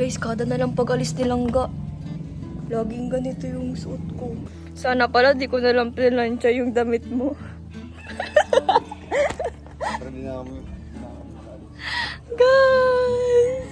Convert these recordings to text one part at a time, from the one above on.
Guys, kada na lang pag-alis ni Langga. Laging ganito yung suot ko. Sana pala di ko na lang pinansya yung damit mo. Guys!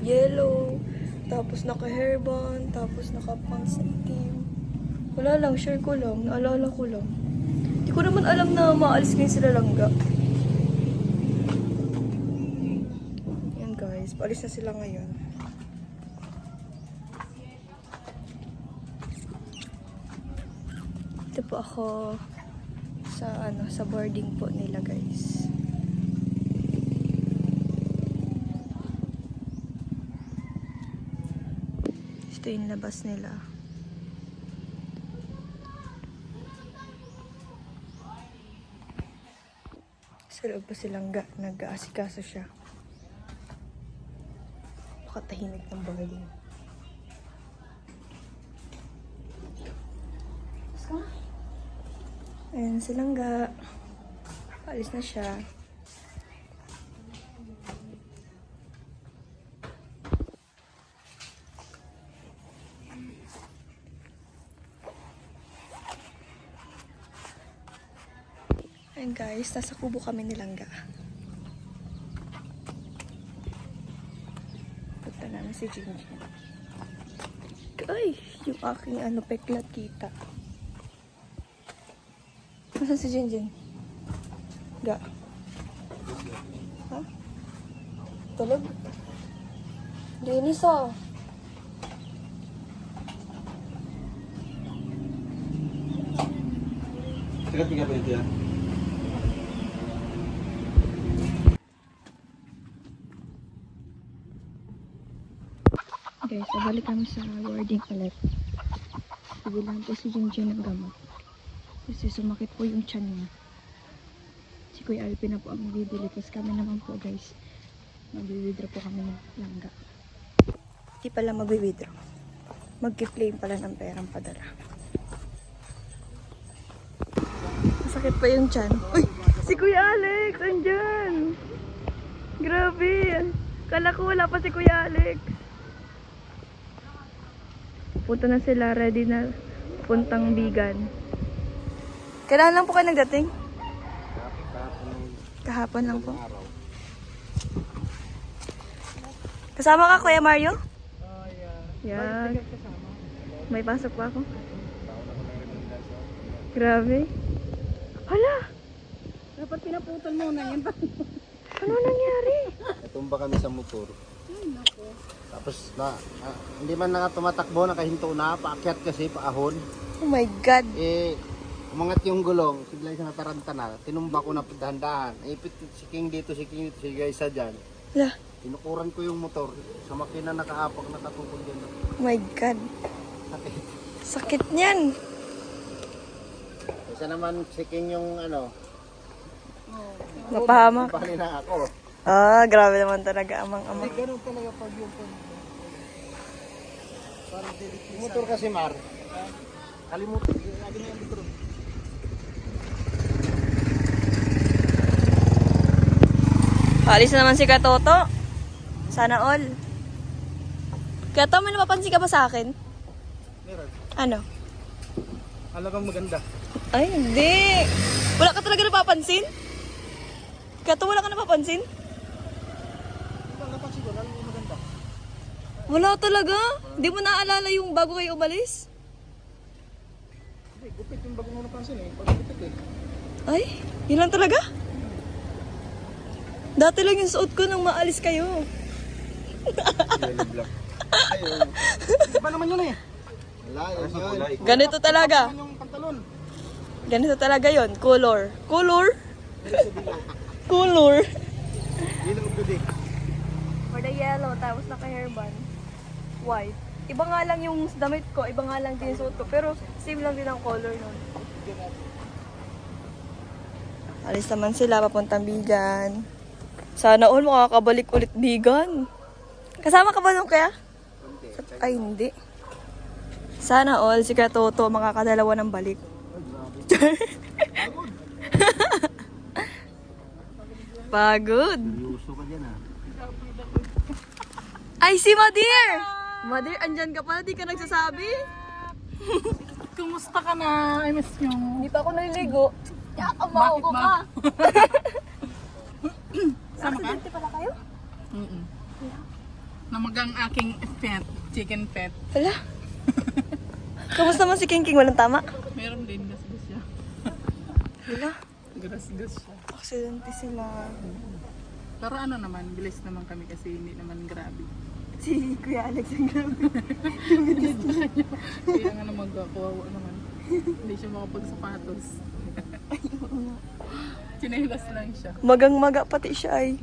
Yellow, tapos naka-hairband, tapos naka-pants na itim. Wala lang, share ko lang, naalala ko lang. Hindi ko naman alam na maalis ngayon sila Langga. Yan guys, paalis na sila ngayon. Ito po ako sa boarding po nila guys. Ito yung labas nila. Sa loob pa silang nag-aasikaso siya. Pakatahimik ng boarding. Ayan si Langga. Paalis na siya. Ayan guys, nasa kubo kami ni Langga. Punta namin si Jinjin. Ay, yung aking peklat kita. Nasaan si Jinjin? Ga. Ha? Tulog? Linis ah. Sikat nga pa ito yan. Guys, babalik kami sa boarding ulit. Bibilang po si Jinjin ng gamot. Kasi sumakit po yung tiyan niya. Si Kuya Alpin na po ang bibili. Tapos kami naman po guys, mag-withdraw po kami ng Langga. Hindi pala mag-withdraw. Mag-claim pala ng perang padala. Masakit pa yung tiyan. Uy! Si Kuya Alex! Andyan! Grabe! Kala ko wala pa si Kuya Alex. Punta na sila, ready na puntang Bigan. Kailan lang po kayo nagdating? Kahapon lang po. Kasama ka, Kuya Mario? Yeah. May pasok pa ako. Grabe. Hala! Dapat pinaputol mo na yan. Ano nangyari? Natumba kami sa motor. Tapos hindi man na tumatakbo, nakahinto na, paakyat kasi, paahon. Oh my God. Umangat yung gulong, sigla siya nataranta na, tinumba ko na dahan-dahan. Ipit si King dito, si guys sa dyan. Hala. Tinukuran ko yung motor, sa makina nakaapak, nakatukod yan. Oh my God. Sakit niyan. Isa naman si King yung Napahamak. bali na ako. Ah, grabe naman talaga amang-ama. Ganun talaga pag yung yung motor kasi Mar, kalimutan, lagi na yung motor. Alis na naman si Katoto. Sana all. Kato, may napapansin ka ba sa akin? Meron. Ano? Alam kang maganda. Ay, hindi. Wala ka talaga napapansin? Kato, wala ka napapansin? Napansin ko, alam mo maganda. Wala talaga? Hindi mo naalala yung bago kayo umalis? Hindi, gupit yung bago mo napansin eh. Pag-gupit eh. Ay, yun lang talaga? Dati lang yung suot ko nung maalis kayo. Yellow black. Ayun. Iba naman yun eh. Wala, yun. Ganito talaga. Yung pantalon. Ganito talaga yon. Color. Color? Color. Yellow of the day. For the yellow, tapos naka-hairband. White. Iba nga lang yung damit ko, iba nga lang din yung suot ko. Pero same lang din ang color nun. Alis naman sila, papuntang Bigan. Sana all makakabalik ulit Bigan. Kasama ka ba nung kaya? Ay, hindi. Sana all, si Kuya Toto makakadalawa ng balik. Pagod. Seryoso ka dyan ah. Ay, si Madir! Madir, andyan ka pala, di ka nagsasabi? Kumusta ka na? I miss nyo. Hindi pa ako naliligo. Yakamaw ko ka. Sama ka? Aksidente pala kayo? Namagang aking pet. Chicken pet. Hala. Kamusta man si King King? Walang tama? Meron din. Gas-gas siya. Hala. Gas-gas siya. Aksidente sila. Pero ano naman, bilis naman kami kasi hindi naman grabe. Si Kuya Alex ang grabe. Kaya nga naman kawawa naman. Hindi siya makapagsapatos. Chinelas lang siya. Magang-maga pati siya ay.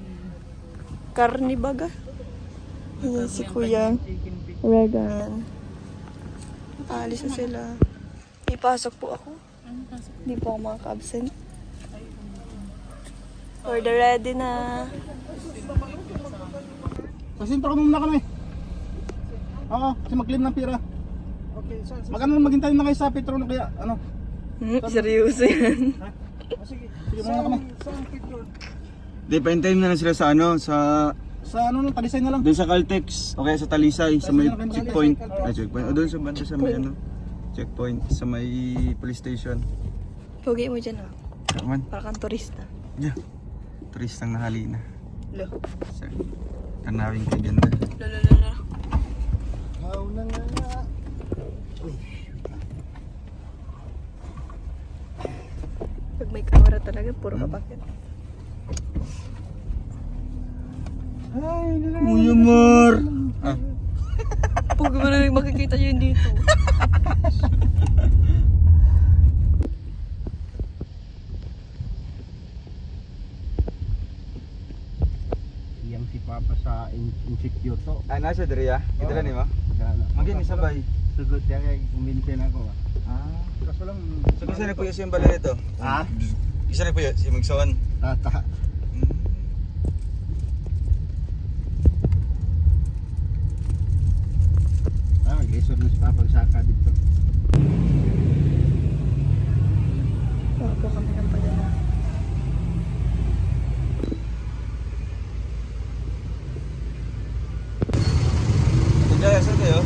Karni baga. Ayan si Kuya Chicken pet. Regan. Alis na sila. Ipasok po ako. Ano kasi? Hindi po ako makaka-absent. Order ready na. Pasintro ka muna kami. Oo, kasi mag-claim ng pira. Okay, mag-ano maghintay na kayo sa Petro na kaya ano? Seryoso yan. Sige, sige muna kami. Di, pahintayin na lang sila sa ano, Sa ano nung Talisay na lang. doon sa Caltex, o kaya sa Talisay, sa may Talisay na lang, checkpoint. Talisay. Ay, checkpoint. O doon sa banda sa may ano, checkpoint, sa may police station. Pogi mo dyan ah. Kaman, Para kang turista. yeah. Turistang nahalina. Lo. Sir, tanawin kay ganda. Lolo. How na nga. Pag may camera talaga, puro kapakit. Kuya Mar! Ah, Pogi mo na makikita nyo yun dito. Iyang si Papa sa insecure to. nasa diri ah? Kita ni mo? Magin isabay. Sugod niya kay kumintin ako ah. Ah. Kaso lang, So kisa na kuya siya yung bala nito? Ah? Kisa na kuya si Magsawan? tata. Mag-lesson na si Papa Saka dito. Wala kami ng padala. Kaya sa tayo?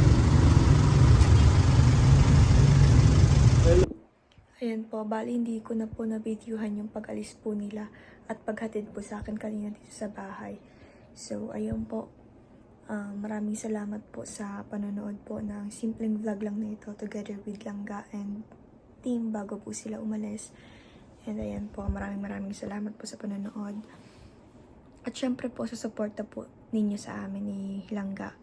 Ayan po, bali hindi ko na po na-videohan yung pag-alis po nila at paghatid po sa akin kanina dito sa bahay. So, ayun po. Maraming salamat po sa panonood po ng simpleng vlog lang na ito together with Langga and team bago po sila umalis. And ayan po, maraming salamat po sa panonood. At syempre po sa suporta po ninyo sa amin ni Langga.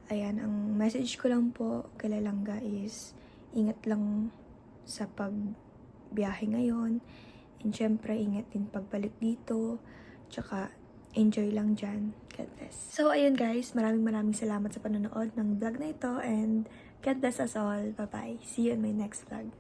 Ayan, ang message ko lang po kay Langga is ingat lang sa pagbiyahe ngayon. And syempre, ingat din pagbalik dito. Tsaka, enjoy lang dyan. God bless. So, ayun guys. Maraming salamat sa panonood ng vlog na ito. And God bless us all. Bye-bye. See you in my next vlog.